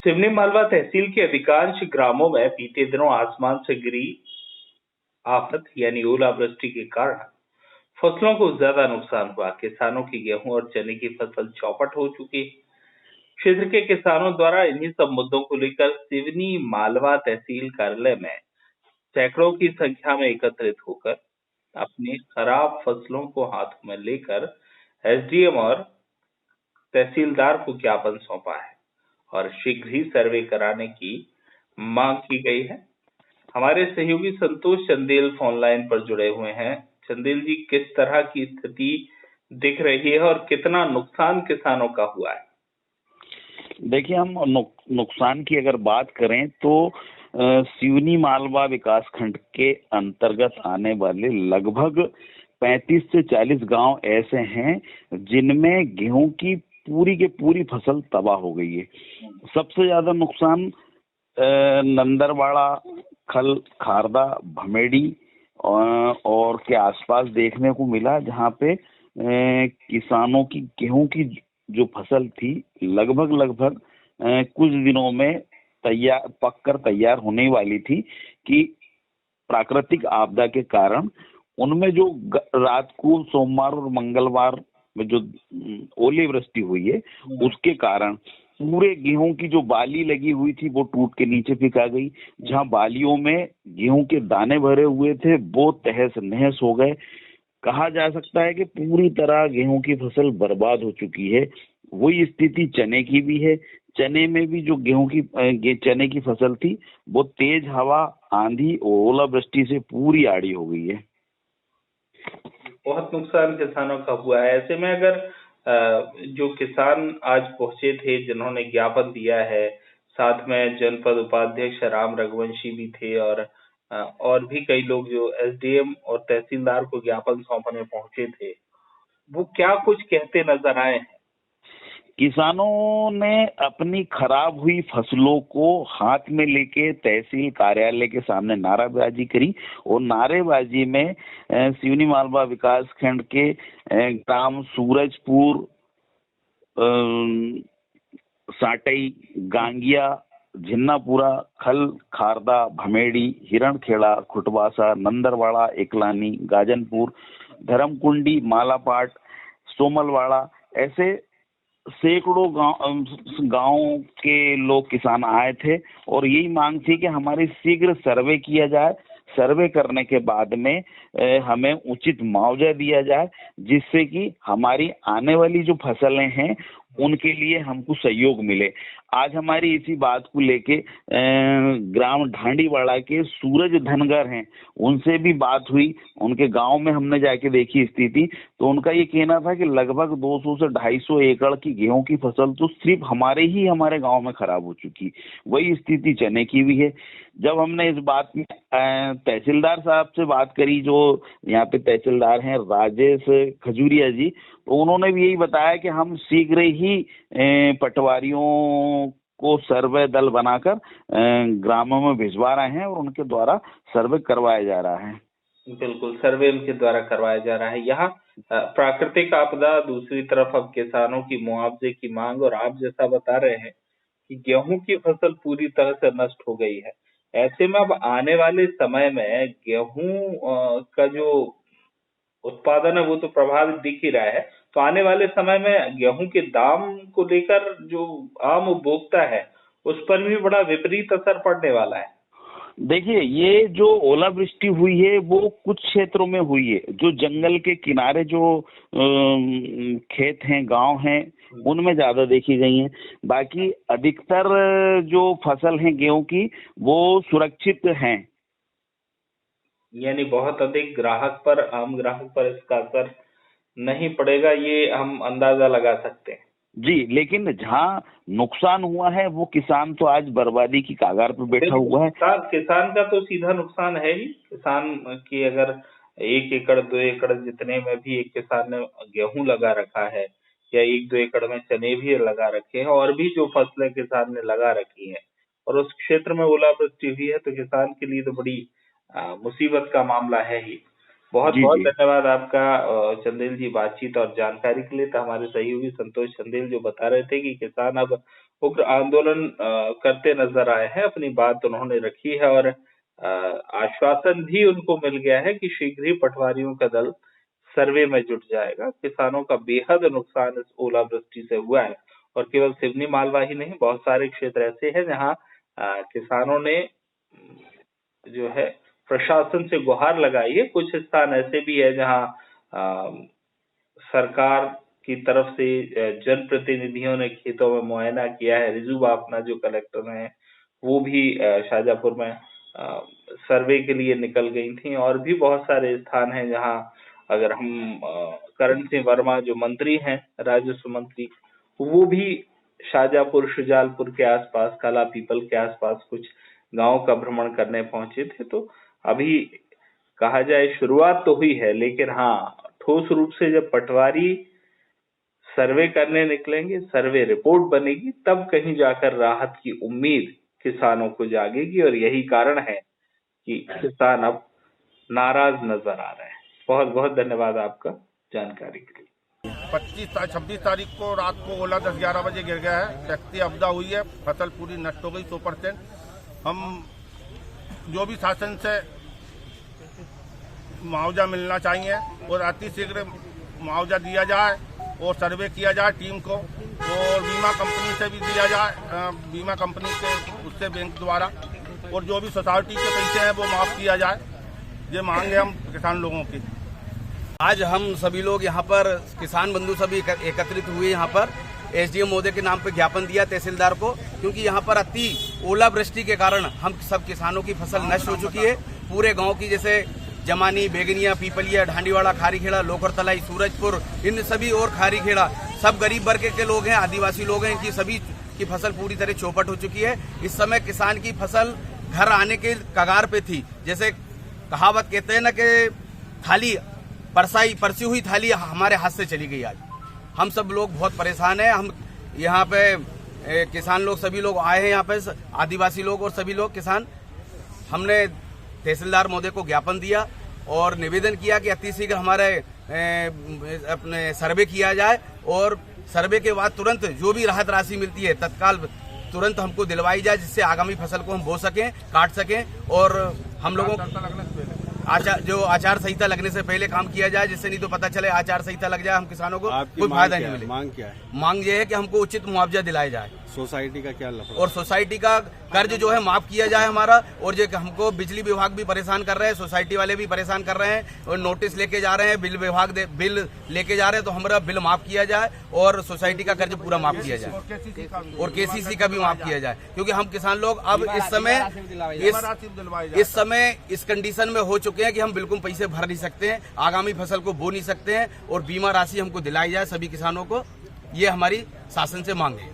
सिवनी मालवा तहसील के अधिकांश ग्रामों में बीते दिनों आसमान से गिरी आफत यानी ओलावृष्टि के कारण फसलों को ज्यादा नुकसान हुआ। किसानों की गेहूं और चने की फसल चौपट हो चुकी। क्षेत्र के किसानों द्वारा इन्हीं सब मुद्दों को लेकर सिवनी मालवा तहसील कार्यालय में सैकड़ों की संख्या में एकत्रित होकर अपनी खराब फसलों को हाथों में लेकर एसडीएम और तहसीलदार को ज्ञापन सौंपा है और शीघ्र ही सर्वे कराने की मांग की गई है। हमारे सहयोगी संतोष चंदेल फोन लाइन पर जुड़े हुए हैं। चंदेल जी, किस तरह की स्थिति दिख रही है और कितना नुकसान किसानों का हुआ है? देखिए, हम नुकसान की अगर बात करें तो सिवनी मालवा विकास खंड के अंतर्गत आने वाले लगभग 35 से 40 गांव ऐसे हैं जिनमें गेहूं की पूरी फसल तबाह हो गई है। सबसे ज्यादा नुकसान नंदरवाड़ा, खल, खारदा, भमेड़ी और के आसपास देखने को मिला, जहां पे किसानों की गेहूं की जो फसल थी लगभग कुछ दिनों में पककर तैयार होने वाली थी कि प्राकृतिक आपदा के कारण उनमें जो रात को सोमवार और मंगलवार में जो ओलावृष्टि हुई है उसके कारण पूरे गेहूं की जो बाली लगी हुई थी वो टूट के नीचे फेंका गई। जहां बालियों में गेहूं के दाने भरे हुए थे वो तहस नहस हो गए। कहा जा सकता है कि पूरी तरह गेहूं की फसल बर्बाद हो चुकी है। वही स्थिति चने की भी है। चने में भी जो चने की फसल थी वो तेज हवा, आंधी और ओलावृष्टि से पूरी आड़ी हो गई है। बहुत नुकसान किसानों का हुआ है। ऐसे में अगर जो किसान आज पहुंचे थे जिन्होंने ज्ञापन दिया है, साथ में जनपद उपाध्यक्ष राम रघुवंशी भी थे और भी कई लोग जो एसडीएम और तहसीलदार को ज्ञापन सौंपने पहुंचे थे, वो क्या कुछ कहते नजर आए हैं? किसानों ने अपनी खराब हुई फसलों को हाथ में लेके तहसील कार्यालय के सामने नाराबाजी करी और नारेबाजी में सिवनी मालवा विकास खंड के ग्राम सूरजपुर, साटई, गांगिया, झिन्नापुरा, खल, खारदा, भमेड़ी, हिरणखेड़ा, खुटवासा, नंदरवाड़ा, एकलानी, गाजनपुर, धर्मकुंडी, मालापाट, सोमलवाड़ा ऐसे सैकड़ों गांव के लोग किसान आए थे और यही मांग थी कि हमारी शीघ्र सर्वे किया जाए। सर्वे करने के बाद में हमें उचित मुआवजा दिया जाए, जिससे कि हमारी आने वाली जो फसलें हैं उनके लिए हमको सहयोग मिले। आज हमारी इसी बात को लेके ग्राम ढांडीवाड़ा के सूरज धनगर हैं, उनसे भी बात हुई। उनके गांव में हमने जाके देखी स्थिति, तो उनका ये कहना था कि लगभग 200 से 250 एकड़ की गेहूं की फसल तो सिर्फ हमारे गांव में खराब हो चुकी। वही स्थिति चने की भी है। जब हमने इस बात में तहसीलदार साहब से बात करी, जो यहाँ पे तहसीलदार हैं राजेश खजूरिया जी, तो उन्होंने भी यही बताया कि हम शीघ्र ही पटवारियों को सर्वे दल बनाकर ग्रामों में भिजवा रहे हैं और उनके द्वारा सर्वे करवाया जा रहा है। बिल्कुल, सर्वे उनके द्वारा करवाया जा रहा है। यहाँ प्राकृतिक आपदा, दूसरी तरफ अब किसानों की मुआवजे की मांग, और आप जैसा बता रहे हैं कि गेहूं की फसल पूरी तरह से नष्ट हो गई है। ऐसे में अब आने वाले समय में गेहूं का जो उत्पादन है वो तो प्रभावित दिख ही रहा है, तो आने वाले समय में गेहूं के दाम को लेकर जो आम उपभोक्ता है उस पर भी बड़ा विपरीत असर पड़ने वाला है। देखिए, ये जो ओलावृष्टि हुई है वो कुछ क्षेत्रों में हुई है। जो जंगल के किनारे जो खेत हैं, गांव हैं, उनमें ज्यादा देखी गई हैं। बाकी अधिकतर जो फसल है गेहूं की वो सुरक्षित हैं। यानी बहुत अधिक आम ग्राहक पर इसका असर नहीं पड़ेगा, ये हम अंदाजा लगा सकते हैं। जी, लेकिन जहाँ नुकसान हुआ है वो किसान तो आज बर्बादी की कगार पर बैठा हुआ है। किसान का तो सीधा नुकसान है ही। किसान की अगर 1 एकड़ 2 एकड़ जितने में भी एक किसान ने गेहूं लगा रखा है या 1-2 एकड़ में चने भी लगा रखे हैं और भी जो फसलें किसान ने लगा रखी हैं और उस क्षेत्र में ओलावृष्टि हुई है, तो किसान के लिए तो बड़ी मुसीबत का मामला है ही। बहुत जी बहुत जी। धन्यवाद आपका चंदेल जी, बातचीत और जानकारी के लिए। तो हमारे सहयोगी संतोष चंदेल जो बता रहे थे कि किसान अब उग्र आंदोलन करते नजर आए हैं। अपनी बात उन्होंने रखी है और आश्वासन भी उनको मिल गया है कि शीघ्र ही पटवारियों का दल सर्वे में जुट जाएगा। किसानों का बेहद नुकसान इस ओलावृष्टि से हुआ है और केवल सिवनी मालवा ही नहीं, बहुत सारे क्षेत्र ऐसे हैं जहां किसानों ने जो है प्रशासन से गुहार लगाई है। कुछ स्थान ऐसे भी है जहां सरकार की तरफ से जनप्रतिनिधियों ने खेतों में मुआयना किया है। रिजू बापना जो कलेक्टर हैं वो भी शाहजहांपुर में सर्वे के लिए निकल गई थी और भी बहुत सारे स्थान हैं जहां अगर हम करण सिंह वर्मा जो मंत्री हैं, राजस्व मंत्री, वो भी शाहजहांपुर, शुजालपुर के आसपास, काला पीपल के आसपास कुछ गांव का भ्रमण करने पहुंचे थे। तो अभी कहा जाए शुरुआत तो हुई है, लेकिन हाँ, ठोस रूप से जब पटवारी सर्वे करने निकलेंगे, सर्वे रिपोर्ट बनेगी, तब कहीं जाकर राहत की उम्मीद किसानों को जागेगी और यही कारण है कि किसान अब नाराज नजर आ रहे हैं। बहुत बहुत धन्यवाद आपका जानकारी के लिए। 26 तारीख को रात को ओला 10-11 बजे गिर गया है। व्यक्ति आपदा हुई है, फसल पूरी नष्ट हो गई 100%। हम जो भी शासन से मुआवजा मिलना चाहिए और अति शीघ्र मुआवजा दिया जाए और सर्वे किया जाए टीम को, और बीमा कंपनी से भी दिया जाए, बीमा कंपनी के उससे बैंक द्वारा, और जो भी सोसाइटी के पैसे हैं वो माफ किया जाए। ये मांग है हम किसान लोगों की। आज हम सभी लोग यहाँ पर किसान बंधु सभी एकत्रित हुए यहाँ पर एसडीएम महोदय के नाम पर ज्ञापन दिया तहसीलदार को, क्योंकि यहाँ पर अति ओलावृष्टि के कारण हम सब किसानों की फसल नष्ट हो चुकी है। पूरे गांव की, जैसे जमानी, बेगनिया, पीपलिया, ढांडीवाड़ा, खारीखेड़ा, लोखरतलाई, सूरजपुर, इन सभी और खारीखेड़ा सब गरीब वर्ग के लोग हैं, आदिवासी लोग हैं, इनकी सभी की फसल पूरी तरह चौपट हो चुकी है। इस समय किसान की फसल घर आने के कगार पे थी। जैसे कहावत कहते हैं ना कि थाली परसी हुई थाली हमारे हाथ से चली गई। आज हम सब लोग बहुत परेशान हैं। हम यहाँ पे किसान लोग सभी लोग आए हैं, यहाँ पे आदिवासी लोग और सभी लोग किसान। हमने तहसीलदार महोदय को ज्ञापन दिया और निवेदन किया कि अति शीघ्र हमारे अपने सर्वे किया जाए और सर्वे के बाद तुरंत जो भी राहत राशि मिलती है तत्काल तुरंत हमको दिलवाई जाए, जिससे आगामी फसल को हम बो सकें, काट सकें और हम लोगों आचार संहिता लगने से पहले काम किया जाए, जिससे नहीं तो पता चले आचार संहिता लग जाए हम किसानों को कोई फायदा नहीं मिले। मांग क्या है? मांग ये है कि हमको उचित मुआवजा दिलाया जाए। सोसाइटी का क्या लफड़ा? और सोसाइटी का कर्ज जो है माफ किया जाए हमारा। और जो हमको बिजली विभाग भी परेशान कर रहे हैं, सोसाइटी वाले भी परेशान कर रहे हैं और नोटिस लेके जा रहे हैं, बिल विभाग बिल लेके जा रहे हैं। तो हमारा बिल माफ किया जाए और सोसाइटी का कर्ज पूरा माफ किया जाए और केसीसी का भी माफ किया जाए, क्योंकि हम किसान लोग अब इस समय इस कंडीशन में हो चुके हैं कि हम बिल्कुल पैसे भर नहीं सकते हैं, आगामी फसल को बो नहीं सकते हैं और बीमा राशि हमको दिलाई जाए सभी किसानों को। ये हमारी शासन से मांग है।